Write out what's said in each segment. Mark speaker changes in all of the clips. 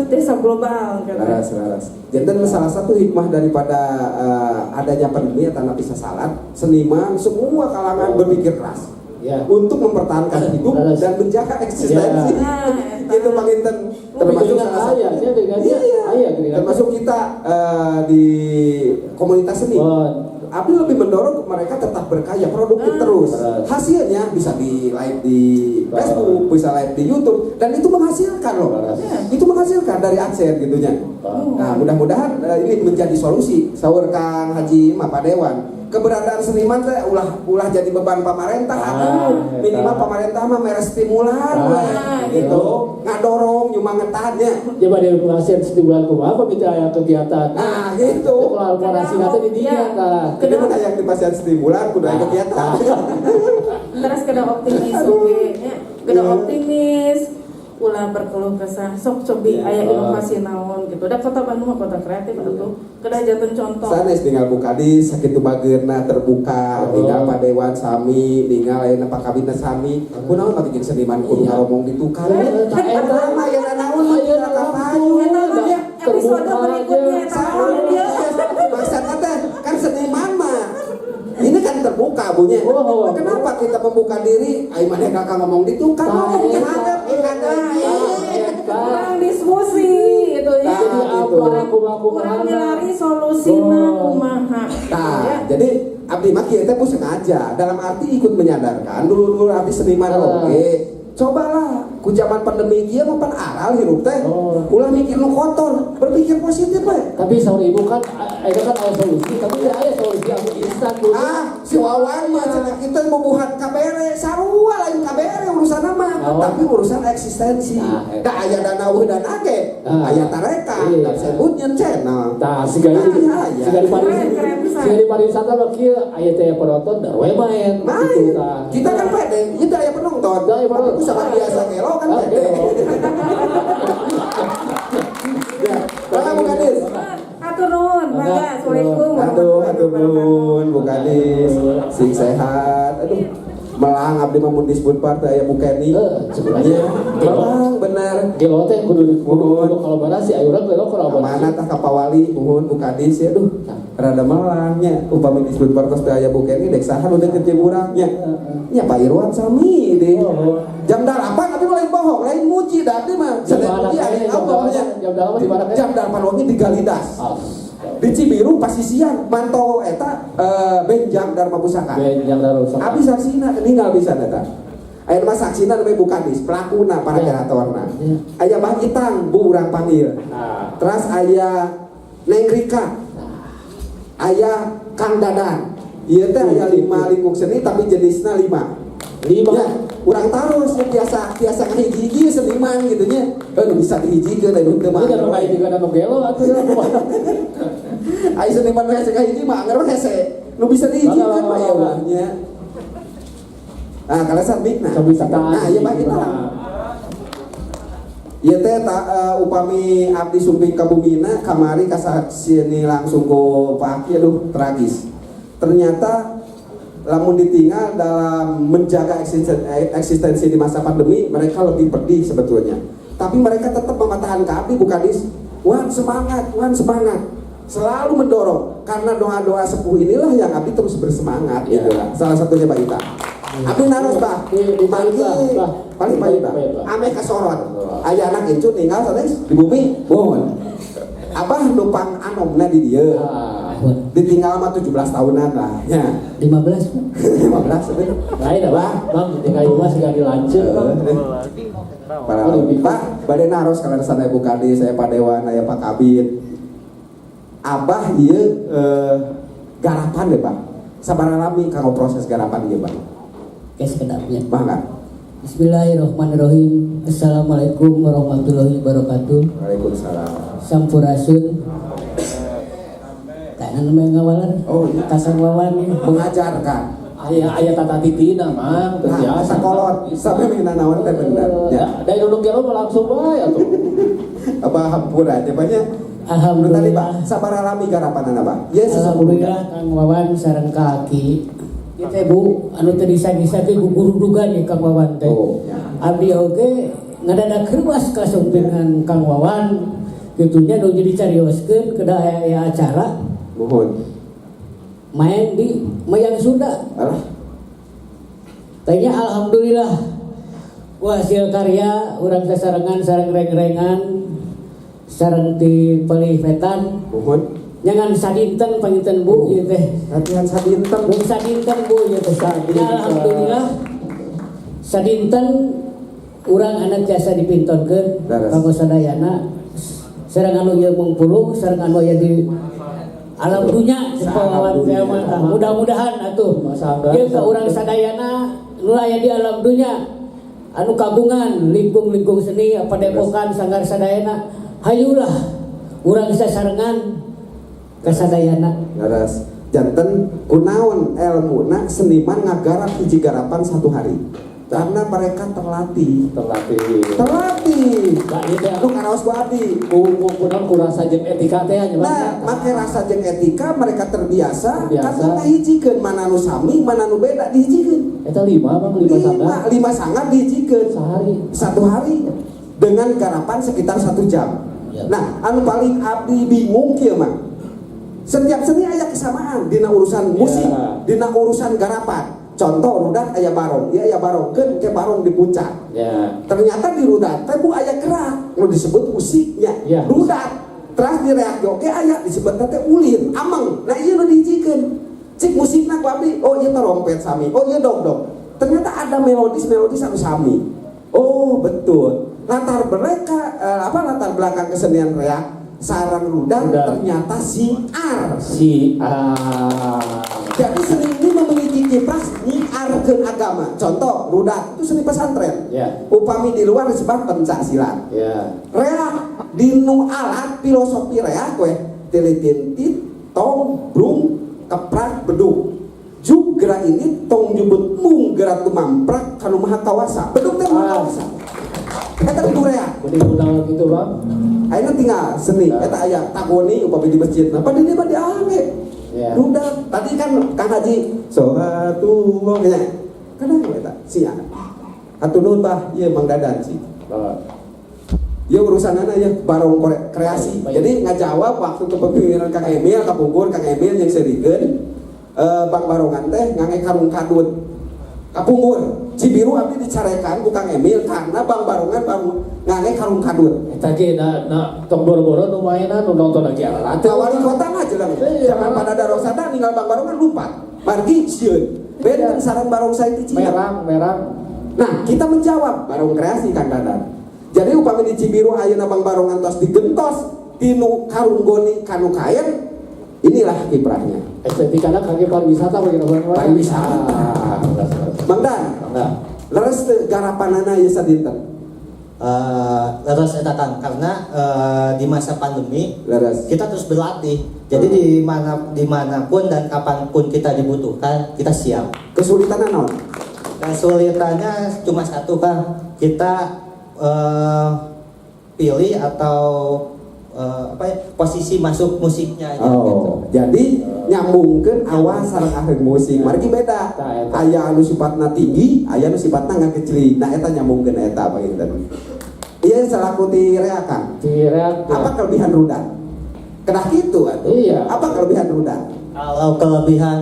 Speaker 1: desa global kan.
Speaker 2: Laras. Jadi salah satu hikmah daripada adanya pandemi atau bisa salat, seniman semua kalangan berpikir keras untuk mempertahankan hidup dan menjaga eksistensi. Itu Panginten termasuk salah satu. Termasuk kita di komunitas seni. Abdi lebih mendorong mereka tetap berkarya, produktif terus. Hasilnya bisa di live di Facebook, bisa live di YouTube, dan itu menghasilkan loh. Itu menghasilkan dari AdSense gitunya. Nah, mudah-mudahan ini menjadi solusi. Saur Kang Haji Pak Dewan. Keberadaan seniman teh ulah jadi beban pemerintah. Minimal pemerintah mah mere stimulan gitu. Ngadorong nyemangetannya.
Speaker 3: Coba dia menghasilkan stimulan kumaha bicara kegiatan.
Speaker 2: Nah, gitu.
Speaker 3: Kolaborasi nanti di dia kan.
Speaker 2: Jadi mah yang dipasang stimulan kudu aya kegiatan.
Speaker 1: Terus kena optimis oke nya. Kena optimis. Ulah berkeluh kesah sok cobi aya inovasi naon gitu. Da kota Bandung mah kota kreatif atuh. Kedah janten contoh.
Speaker 2: Sanes tinggal buka di sakitu bageurna terbuka, tinggal Pak Dewan sami, tinggal ayeuna Pak Kabinda sami. Kunaon mah bikin seniman kudu ngomong ditukar. Eta mah aya naon ayeuna kapayu.
Speaker 1: Episode berikutnya
Speaker 2: Maksudnya teh kan seniman mah ini kan terbuka bunya. Kenapa kita membuka diri? Ayo mana kakak ngomong ditukar, ngomong dihadap,
Speaker 1: kurang diskusi itu ya.
Speaker 3: Jadi apa
Speaker 1: kurang nyari solusina kumaha.
Speaker 2: Nah, jadi abdi mah kieu teh sengaja dalam arti ikut menyadarkan dulu abdi seniman oke. Cobalah ku zaman pandemi kieu mah pan aral hirup teh. Ulah mikir nu kotor, berpikir positif we.
Speaker 3: Tapi saur ibu kan ada solusi, tapi ya ada solusi yang instan dulu.
Speaker 2: Si Wawan mah cenah kita bobohan kabere, sarua lain kabere urusan mah, tapi urusan eksistensi. Da aya dana dan age, aya tareka, da sebut nyen channel.
Speaker 3: Tah sigari pariwisata mah kieu aya teh penonton da we main.
Speaker 2: Kita kan pede, kita aya penonton. Tapi sama biasa gelo kan pede. Ya, Bang Kadis.
Speaker 1: Atur nuhun, mangga. Assalamualaikum.
Speaker 2: Aduh nuhun Bu Kadis. Sing sehat. Aduh. Melang abdi mah mun disebut partai aya Bu Kenny. Sebenarnya melang bener.
Speaker 3: Gelo teh kudu kolaborasi aya urang gelo kolaborasi.
Speaker 2: Mana tah ka Pawali nuhun Bu Kadis ya duh. Rada melangnya upami disebut partai teh aya Bu Kenny dek saha nu deket jeung urangnya. Nya Pak Irwan sami deh. Jam 8 tapi lain bohong, lain muji da abdi mah. Sadaya muji aya Allahnya. Jam 8 wangi di Galidas. Di Cibiru pasisian mantau eta Benjang Dharma Pusaka.
Speaker 3: Benjang Dharma Pusaka.
Speaker 2: Abi saksina ninggal bisa eta. Aya mah saksina namanya bukan dis, pelakuna para generatorna. Aya Bang Itang Bu urang panggil. Terus aya Neng Rika. Aya Kang Dadan. Ieu teh aya 5 lingkung seni tapi jenisna 5. Ya, urang tarus biasa ngahiji-hiji seniman gitu nya. Bisa dihijikeun anu teu mah.
Speaker 3: Jangan ngahijikeun anu gelo atuh.
Speaker 2: Ai seniman hese kahiji mah anggar hese. Nu bisa dihijikeun mah ya ulahnya. Nah, kalasan mikna. Nah, ieu mah kita. Ieu teh upami abdi sumping ka bumina kamari kasaksieuni langsung ku Pak Aki aduh tragis. Ternyata lamun ditinggal dalam menjaga eksistensi di masa pandemi, mereka lebih pedih sebetulnya. Tapi mereka tetap mempertahankan abdi Bu Kadis. Wan semangat. Selalu mendorong karena doa-doa sepuh inilah yang abdi terus bersemangat gitu lah. Salah satunya Pak Ita. Abdi naros Bah, paling Pak Ita. Ame kasorot. Aya anak itu tinggal sanes di bumi. Mohon. Abah numpang anomna di dieu. Ditinggal mah 17 tahunan lah ya.
Speaker 3: 15
Speaker 2: lain
Speaker 3: Bang tinggal ieu mah segala dilanceun
Speaker 2: Pak bade naros kana sana Ibu Kadis saya Pak Dewan aya Pak Kabin Abah ieu garapan deh Pak sabaraha lami kanggo proses garapan ieu Pak
Speaker 3: geus kedapnya
Speaker 2: mangga
Speaker 3: Bismillahirrahmanirrahim. Assalamualaikum warahmatullahi wabarakatuh.
Speaker 2: Waalaikumsalam.
Speaker 3: Sampurasun. Tak namanya ngawalan.
Speaker 2: Oh, iya.
Speaker 3: Kasang wawan
Speaker 2: mengajarkan.
Speaker 3: Aya tata titina mah
Speaker 2: Nah, sakolot sampai mina naon teh bener. Ya.
Speaker 3: Dari duduk gelo langsung wae atuh.
Speaker 2: Apa hampura teh banyak.
Speaker 3: Alhamdulillah.
Speaker 2: Sabaraha lami garapanana Pak? Yes,
Speaker 3: alhamdulillah Kang Wawan sareng kaki. Kita Bu, anu teu disagi-sagi guru duga nih Kang Wawan teh.
Speaker 2: Oh, ya.
Speaker 3: Abdi oge ngadadak keruas kasumpingan Kang Wawan gitunya nu jadi carioskeun kedah aya acara
Speaker 2: Mohon.
Speaker 3: main di Mayang Sunda.
Speaker 2: Alah.
Speaker 3: Tanya alhamdulillah wah hasil karya urang sasarengan sareng reng-rengan sareng di Pelihvetan
Speaker 2: Mohon.
Speaker 3: jangan sadinten panginten Bu ieu teh.
Speaker 2: Latihan sadinten.
Speaker 3: Bung sadinten Bu ieu teh. Alhamdulillah sadinten urang anak jasa dipintonkeun
Speaker 2: Daras.
Speaker 3: kanggo sadayana sareng anu ieu mungpulung sareng anu aya di alam dunya sepawawan kiamat. Mudah-mudahan atuh ieu ka urang sadayana nu aya di alam dunya anu kagungan lingkung-lingkung seni padepokan sanggar sadayana hayulah urang sasarengan kasadayana.
Speaker 2: Laras. Janten kunaon elmuna seniman ngagarap hiji garapan 1 hari. Karena mereka terlatih.
Speaker 3: Nah, ieu teh
Speaker 2: Anu karaos ku abdi.
Speaker 3: kumpulan kurasa jeung etika teh nya.
Speaker 2: Nah, make rasa jeung etika mereka terbiasa
Speaker 3: Terbiasa.
Speaker 2: karena ngahijikeun mana nu sami, mana nu beda dihijikeun.
Speaker 3: Eta 5 Bang 5 sanggar
Speaker 2: 5 sangat dihijikeun
Speaker 3: sehari.
Speaker 2: 1 hari dengan garapan sekitar 1 jam.
Speaker 3: Ya.
Speaker 2: Nah, anu paling abdi bingung kieu mah. Setiap seni aya kesamaan dina urusan musik, dina urusan garapan. Contoh rudat aya barong, ieu aya barong keun ke barong di puncak.
Speaker 3: Ya.
Speaker 2: Ternyata di rudat teh bu aya gerak, nu disebut musiknya.
Speaker 3: Ya.
Speaker 2: Rudat. Terus di reak joge aya disebut teh ulin, ameng. Nah ieu nu dihijikeun. Cik musikna ku abdi, oh ieu trompet sami, oh ieu dog-dog. Ternyata ada melodis anu sami. Oh, betul. Latar belakang kesenian reak sarang rudat ternyata siar. Jadi seni ini memiliki kiprah nyiarkeun agama. Contoh, rudat itu seni pesantren.
Speaker 3: Ya.
Speaker 2: Upami di luar disebut pencak silat.
Speaker 3: Ya.
Speaker 2: Reak di nu alat filosofi reak we tilitintit tong brung keprak beduk. Juga ini tong nyebut mung gerak tumamprak kanu maha kawasa. Beduk teh maha kawasa. Eta kudu reak.
Speaker 3: Jadi undang gitu Bang.
Speaker 2: Ayeuna tinggal seni eta aya tagoni upami di masjid. Nah, pada dia mah diange.
Speaker 3: Ya.
Speaker 2: Rudat. Tadi kan Kang Haji sholatullah nya. Kadang eta sia. Atuh nuhun Bah, ieu Mang Dadan sih. Ya urusanana ya barong kreasi. Jadi ngajawab waktu kepemimpinan Kang Emil, kapungkur Kang Emil yang serikeun Bang Barongan teh ngange karung kadut. Kapungkur Cibiru abdi dicarekan ku Kang Emil karena Bang Barongan baru ngange karung kadut.
Speaker 3: Eta ge na tong boro-boro nu mainan nu nonton lagi alat.
Speaker 2: Wali kota mah jelang. Jangan pada darosada ninggal Bang Barongan lumpat. Margi sieun. Ben sareng barong sae di Cina.
Speaker 3: Merang.
Speaker 2: Nah, kita menjawab barong kreasi Kang Dadan. Jadi upami di Cibiru ayeuna Bang Barongan tos digentos tinu karung goni kanu kaen, inilah kiprahnya.
Speaker 3: Estetikana kage pariwisata bagi orang
Speaker 2: Pariwisata. Mang Dan, leres teu garapanana ieu sadinten?
Speaker 4: Leres eta Kang karena di masa pandemi
Speaker 2: Leres.
Speaker 4: kita terus berlatih. Jadi dimanapun dan kapanpun kita dibutuhkan kita siap.
Speaker 2: Kesulitan naon?
Speaker 4: Kesulitannya cuma satu Kang, kita pilih atau posisi masuk musiknya aja gitu.
Speaker 2: Jadi nyambungkeun awal sareng akhir musik. Margi beda. Aya anu sifatna tinggi, aya anu sifatna ngakecili. Nah eta nyambungkeun eta panginten. Ieu selaku ti reak Kang. Apa kelebihan rudat? Kedah kitu atuh.
Speaker 3: Iya.
Speaker 2: Apa kelebihan rudat?
Speaker 4: Kalau kelebihan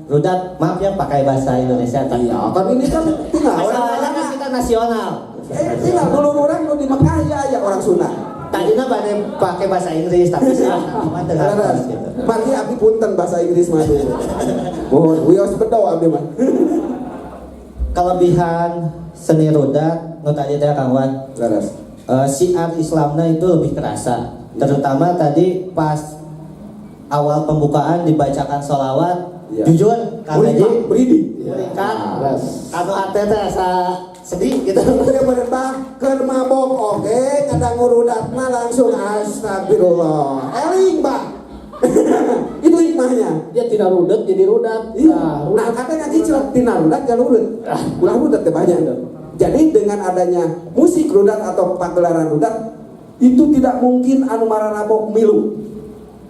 Speaker 4: rudat, maaf ya pakai bahasa Indonesia kan.
Speaker 2: Iya, kan ini kan tinggal
Speaker 4: Masalahnya kan kita nasional.
Speaker 2: tinggal dulu orang nu di Mekah ya aya orang Sunda.
Speaker 4: Tadinya pada pakai bahasa Inggris tapi cuma dengar gitu.
Speaker 2: Mari abdi punten bahasa Inggris mah dulu. Mohon wios bedo abdi mah.
Speaker 4: Kelebihan seni rudat, nu tadi teh Kang Wan.
Speaker 2: Laras.
Speaker 4: Syiar Islamnya itu lebih kerasa. Terutama tadi pas awal pembukaan dibacakan sholawat,
Speaker 2: Iya.
Speaker 4: jujur Kang Haji
Speaker 2: beridi.
Speaker 4: kan anu ate teh asa sedih gitu.
Speaker 2: Dia berendah keur mabok oke, kadang ngurudatna langsung astagfirullah. Eling, Pak. Itu hikmahnya.
Speaker 3: Dia tidak rudet jadi rudat.
Speaker 2: Iya. Nah, katanya ngaji celak tina rudat ya rudet. Ulah rudet teh banyak. Jadi dengan adanya musik rudat atau pagelaran rudat itu tidak mungkin anu maranabok milu.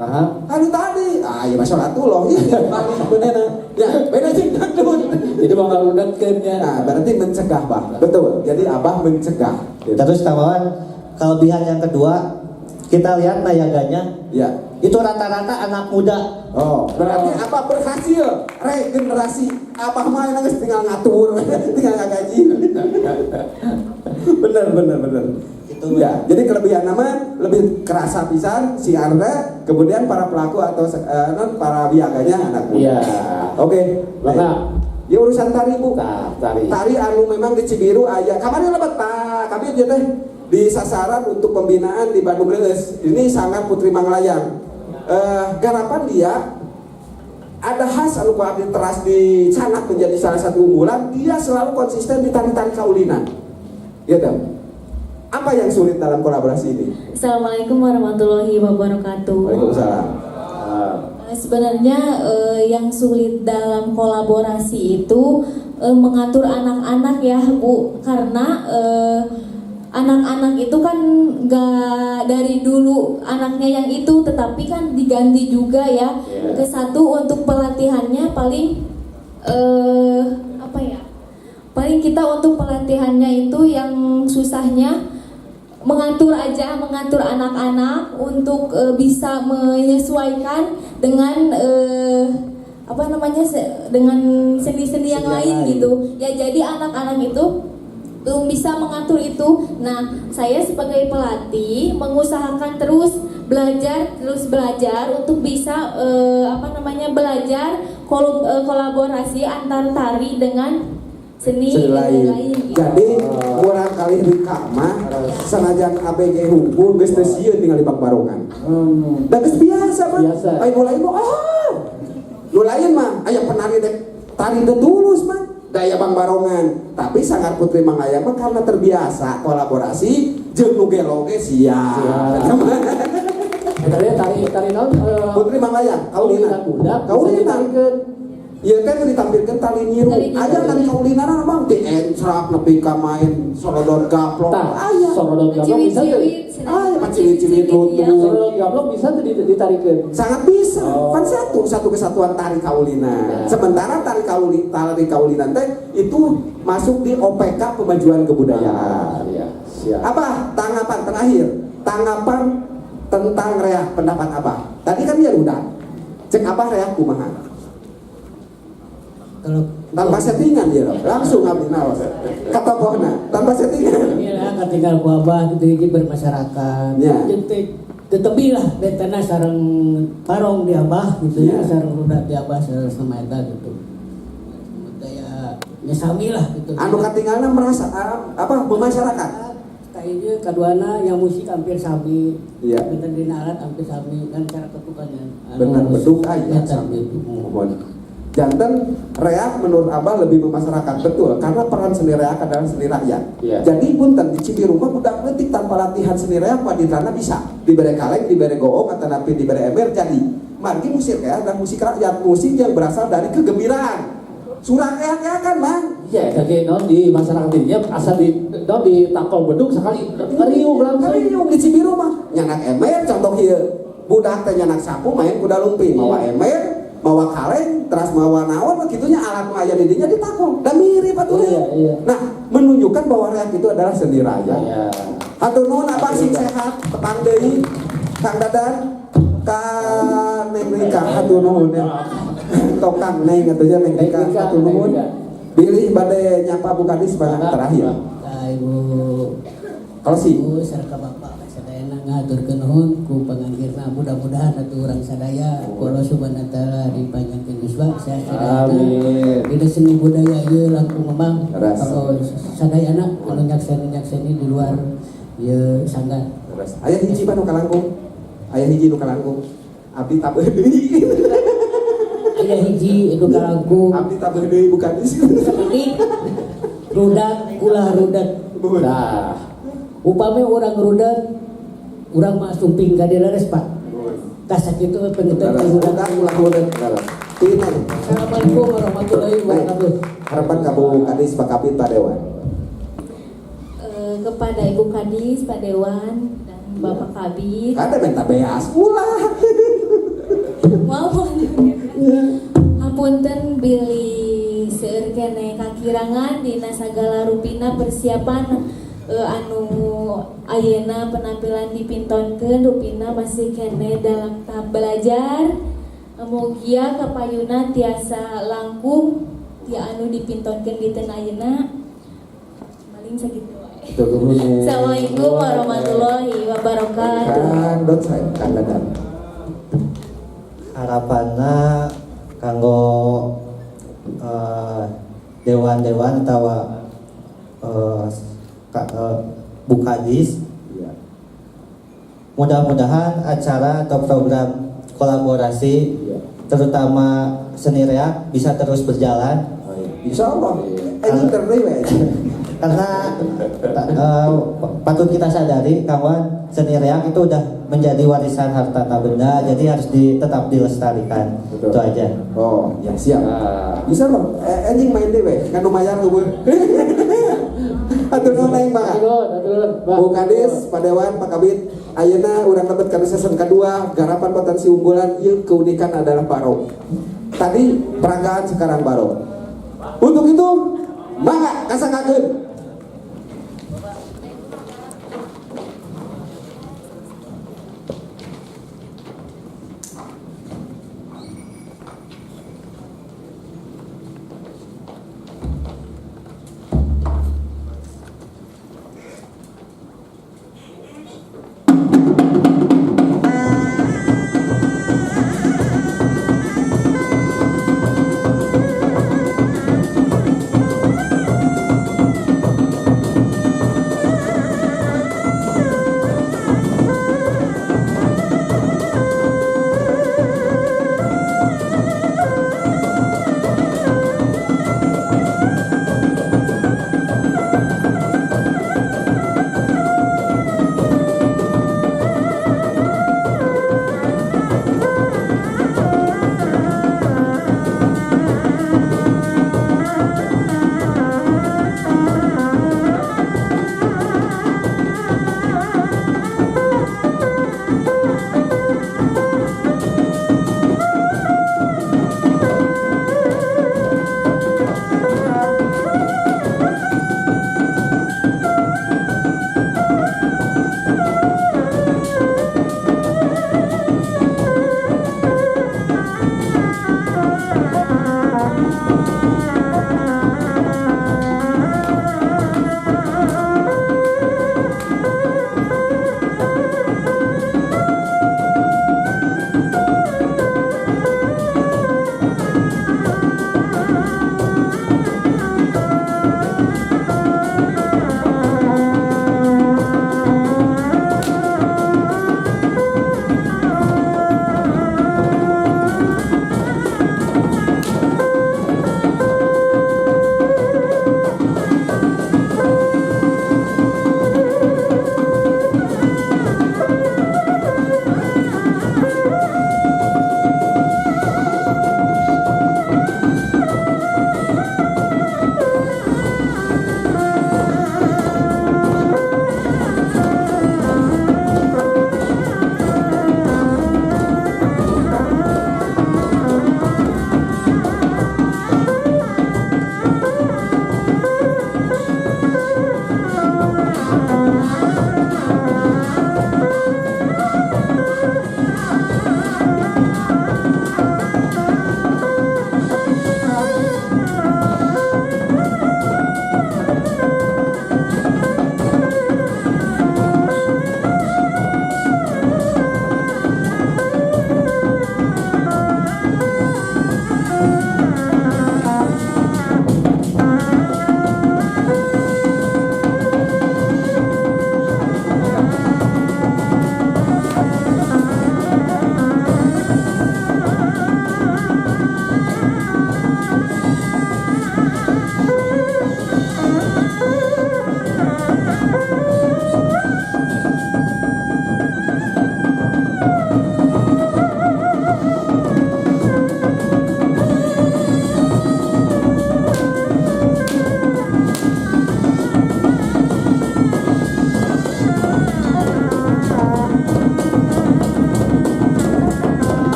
Speaker 2: Anu tadi, ya masalatullah ini bener. Ya, beda jeung dangdut.
Speaker 5: Jadi mau ngarudatkeun nya.
Speaker 2: Nah, berarti mencegah, Bah. Betul. Jadi Abah mencegah.
Speaker 4: Terus kawan, kelebihan yang kedua, kita lihat nayaganya,
Speaker 2: Ya.
Speaker 4: itu rata-rata anak muda.
Speaker 2: Oh, berarti Abah berhasil regenerasi. Abah mah geus tinggal ngatur, tinggal ngagaji. bener.
Speaker 4: Itu
Speaker 2: Ya, jadi kelebihan nama lebih kerasa pisan si Arda, kemudian para pelaku atau para biaganya anak muda.
Speaker 5: Iya.
Speaker 2: Oke.
Speaker 5: Maka
Speaker 2: Ya urusan tari Bu.
Speaker 5: tari.
Speaker 2: Tari anu memang di Cibiru aya. Kamarnya lebat Pak. Kami aja teh di sasaran untuk pembinaan di Bandung Leuleus. Ini sangat Putri Manglayang. Garapan dia ada khas anu kuat teras di Canak menjadi salah satu unggulan. Dia selalu konsisten di tari-tari kaulinan. Gitu. Apa yang sulit dalam kolaborasi ini?
Speaker 6: Assalamualaikum warahmatullahi wabarakatuh.
Speaker 2: Waalaikumsalam.
Speaker 6: Sebenarnya yang sulit dalam kolaborasi itu mengatur anak-anak ya Bu, karena anak-anak itu kan gak dari dulu anaknya yang itu, tetapi kan diganti juga ya. Ke satu untuk pelatihannya paling apa ya? Paling kita untuk pelatihannya itu yang susahnya mengatur anak-anak untuk bisa menyesuaikan dengan dengan seni-seni yang lain gitu ya. Jadi anak-anak itu belum bisa mengatur itu. Nah, saya sebagai pelatih mengusahakan terus belajar untuk bisa belajar kolaborasi antar tari dengan seni lain.
Speaker 2: Jadi kurang kali Rika mah sanajan ABG hukum geus teu sieun tinggal di Bakbarongan. Da geus biasa mah.
Speaker 5: Biasa.
Speaker 2: Ai mulai mah nu lain mah aya penari dek tari teu tulus mah daya Bakbarongan. Tapi Sanggar Putri Manglayang mah karena terbiasa kolaborasi jeung nu geloge siap.
Speaker 5: Tari naon?
Speaker 2: Putri Manglayang kaulinan.
Speaker 5: Kaulinan.
Speaker 2: Iya kan ditampilkan tali nyiru. Aya tali kaulinan mah di encrak nepi ka main sorodot gaplok. Aya.
Speaker 5: Sorodot gaplok bisa tuh.
Speaker 2: Cilit-cilit lutut.
Speaker 5: Sorodot gaplok bisa tuh ditarikeun.
Speaker 2: Sangat bisa. Kan satu kesatuan tari kaulinan. Sementara tari kaulinan teh itu masuk di OPK Pemajuan Kebudayaan.
Speaker 5: Iya, siap.
Speaker 2: Apa tanggapan terakhir? Tanggapan tentang reak pendapat apa? Tadi kan dia udah. Cek apa reak kumaha?
Speaker 3: Kalau
Speaker 2: Tanpa settingan dia langsung abdi naos. Kata pohna tanpa settingan.
Speaker 3: inilah ketika wabah gitu bermasyarakat.
Speaker 2: Ya.
Speaker 3: Jadi tetepi lah betana sareng parong di abah gitu ya, sareng rudat di abah sama eta gitu. Daya nyesami lah gitu.
Speaker 2: Anu katinggalna merasa bermasyarakat.
Speaker 3: Kayaknya kaduana yang musik hampir sami.
Speaker 2: Iya.
Speaker 3: Kita dina alat hampir sami kan cara ketukannya.
Speaker 2: Benar beduk aya
Speaker 3: sami.
Speaker 2: mohon. Jantan reak menurut Abah lebih bermasyarakat betul karena peran seni reak adalah seni rakyat.
Speaker 5: Iya.
Speaker 2: Jadi punten di Cibiru mah budak leutik tanpa latihan seni reak mah ditana bisa dibere kaleng, dibere goong atau napi dibere ember jadi. Margi musik reak dan musik rakyat, musik yang berasal dari kegembiraan. Surang reak kan mang.
Speaker 5: Iya, jadi non di masyarakat ini asal di takol beduk sekali ngeriung langsung.
Speaker 2: Ngeriung di Cibiru mah nyanak ember contoh ieu. Budak teh nyanak sapu main kuda lumping mawa ember mawa kaleng, terus mawa naon, begitunya alat aya di dinya ditakol, dan mirip atuh.
Speaker 5: Iya.
Speaker 2: Nah, menunjukkan bahwa reak itu adalah seni rakyat.
Speaker 5: Iya.
Speaker 2: Hatur nuhun abang sing sehat, petang deui, Kang Dadan, Kang Neng Rika, hatur nuhun ya. Tokang Neng atunya Neng Rika, hatur nuhun. Bilih bade nyapa Bu Kadis banyak terakhir.
Speaker 3: Ibu
Speaker 2: Kalau sih,
Speaker 3: Ibu serta Bapak sadayana ngaturkeun nuhun ku pangangkirna mudah-mudahan atuh urang sadaya Allah Subhanahu wa taala dipanjangkeun yuswa sehat sadayana.
Speaker 5: Amin.
Speaker 3: Dina seni budaya ieu langkung memang
Speaker 2: Ras.
Speaker 3: kalau sadayana anu nyakseni di luar ieu sanggar.
Speaker 2: aya hiji nu kalangkung. Aya hiji nu kalangkung. Abdi tabeuh deui.
Speaker 3: Aya hiji itu kalangkung
Speaker 2: Abdi tabeuh deui Bu Kadis.
Speaker 3: ini rudat ulah rudat.
Speaker 5: Nah,
Speaker 3: Upami orang rudat urang mah sumping ka dileres Pak. Kasak itu pengetan rudat.
Speaker 2: Tinan.
Speaker 3: Assalamualaikum warahmatullahi wabarakatuh.
Speaker 2: Harapan ka Bu Kadis Pak Kabid Pak Dewan.
Speaker 6: Kepada Ibu Kadis, Pak Dewan, dan Bapak Kabid.
Speaker 2: Kada minta beas ulah.
Speaker 6: Hapunten bilih seueur keneh kakirangan dina sagala rupina persiapan anu ayeuna penampilan dipintonkeun rupina masih keneh dalam tahap belajar. Mugia kapayuna tiasa langkung ti anu dipintonkeun dinten ayeuna. Maling sakitu wae. Assalamualaikum warahmatullahi wabarakatuh.
Speaker 2: Kang Dot saya Kang Dadan.
Speaker 4: Harapanna kanggo dewan-dewan atau Bukadis,
Speaker 2: Iya.
Speaker 4: mudah-mudahan acara atau program kolaborasi
Speaker 2: Iya.
Speaker 4: terutama seni reak bisa terus berjalan
Speaker 2: Insya Allah. Ini terus
Speaker 4: karena patut kita sadari kawan, seni reak itu udah menjadi warisan harta tak benda, jadi harus tetap dilestarikan.
Speaker 2: Betul.
Speaker 4: Itu aja.
Speaker 2: Oh, ya siap.
Speaker 5: Nah,
Speaker 2: Bisa loh. Anjing main dewe, kan lumayan luber. Atur nuhun aing Pak. Bu Kadis, Pak Dewan, Pak Kabid. Ayeuna urang lebet kana season kedua, garapan potensi unggulan ieu keunikan adalah barok. Tadi peragaan sekarang barok. Untuk itu, mangga kasangkakeun.